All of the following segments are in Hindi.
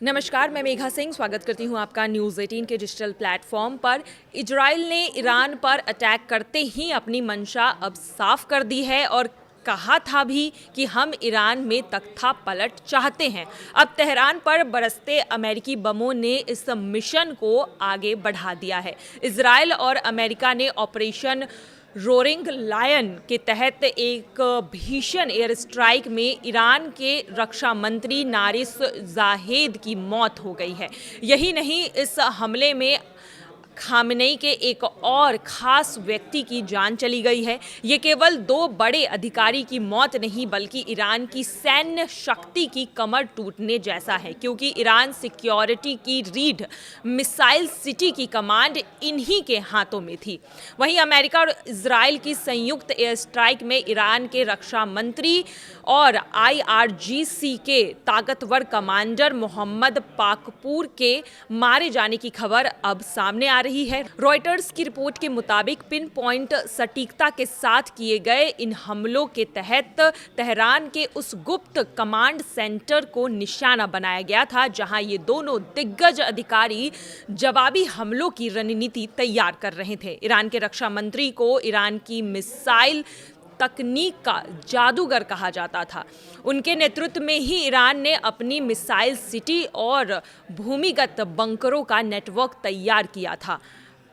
नमस्कार, मैं मेघा सिंह स्वागत करती हूं आपका न्यूज़ 18 के डिजिटल प्लेटफॉर्म पर। इजराइल ने ईरान पर अटैक करते ही अपनी मंशा अब साफ कर दी है और कहा था भी कि हम ईरान में तख्ता पलट चाहते हैं। अब तेहरान पर बरसते अमेरिकी बमों ने इस मिशन को आगे बढ़ा दिया है। इजराइल और अमेरिका ने ऑपरेशन रोरिंग लायन के तहत एक भीषण एयर स्ट्राइक में ईरान के रक्षा मंत्री नारिस जाहेद की मौत हो गई है। यही नहीं, इस हमले में खामनेई के एक और खास व्यक्ति की जान चली गई है। ये केवल दो बड़े अधिकारी की मौत नहीं बल्कि ईरान की सैन्य शक्ति की कमर टूटने जैसा है, क्योंकि ईरान सिक्योरिटी की रीढ़ मिसाइल सिटी की कमांड इन्हीं के हाथों में थी। वहीं अमेरिका और इजराइल की संयुक्त एयर स्ट्राइक में ईरान के रक्षा मंत्री और IRGC के ताकतवर कमांडर मोहम्मद पाकपूर के मारे जाने की खबर अब सामने आ रही है। रॉयटर्स की रिपोर्ट के मुताबिक पिन पॉइंट सटीकता के साथ किए गए इन हमलों के तहत तेहरान के उस गुप्त कमांड सेंटर को निशाना बनाया गया था जहां ये दोनों दिग्गज अधिकारी जवाबी हमलों की रणनीति तैयार कर रहे थे। ईरान के रक्षा मंत्री को ईरान की मिसाइल तकनीक का जादूगर कहा जाता था। उनके नेतृत्व में ही ईरान ने अपनी मिसाइल सिटी और भूमिगत बंकरों का नेटवर्क तैयार किया था।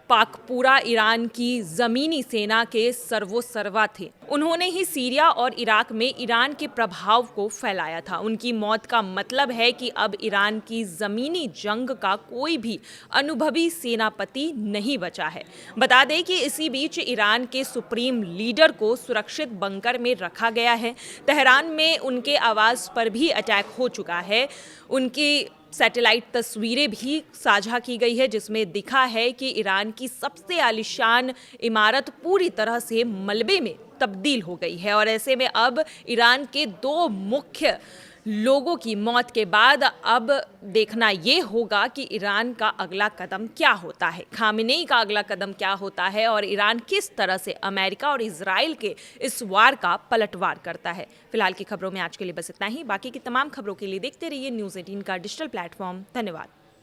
पाकपूरा ईरान की ज़मीनी सेना के सर्वोसर्वा थे। उन्होंने ही सीरिया और इराक में ईरान के प्रभाव को फैलाया था। उनकी मौत का मतलब है कि अब ईरान की ज़मीनी जंग का कोई भी अनुभवी सेनापति नहीं बचा है। बता दें कि इसी बीच ईरान के सुप्रीम लीडर को सुरक्षित बंकर में रखा गया है। तेहरान में उनके आवास पर भी अटैक हो चुका है। उनकी सैटेलाइट तस्वीरें भी साझा की गई है जिसमें दिखा है कि ईरान की सबसे आलीशान इमारत पूरी तरह से मलबे में तब्दील हो गई है। और ऐसे में अब ईरान के दो मुख्य लोगों की मौत के बाद अब देखना ये होगा कि ईरान का अगला कदम क्या होता है, खामेनेई का अगला कदम क्या होता है और ईरान किस तरह से अमेरिका और इजराइल के इस वार का पलटवार करता है। फिलहाल की खबरों में आज के लिए बस इतना ही। बाकी की तमाम खबरों के लिए देखते रहिए न्यूज़ 18 का डिजिटल प्लेटफॉर्म। धन्यवाद।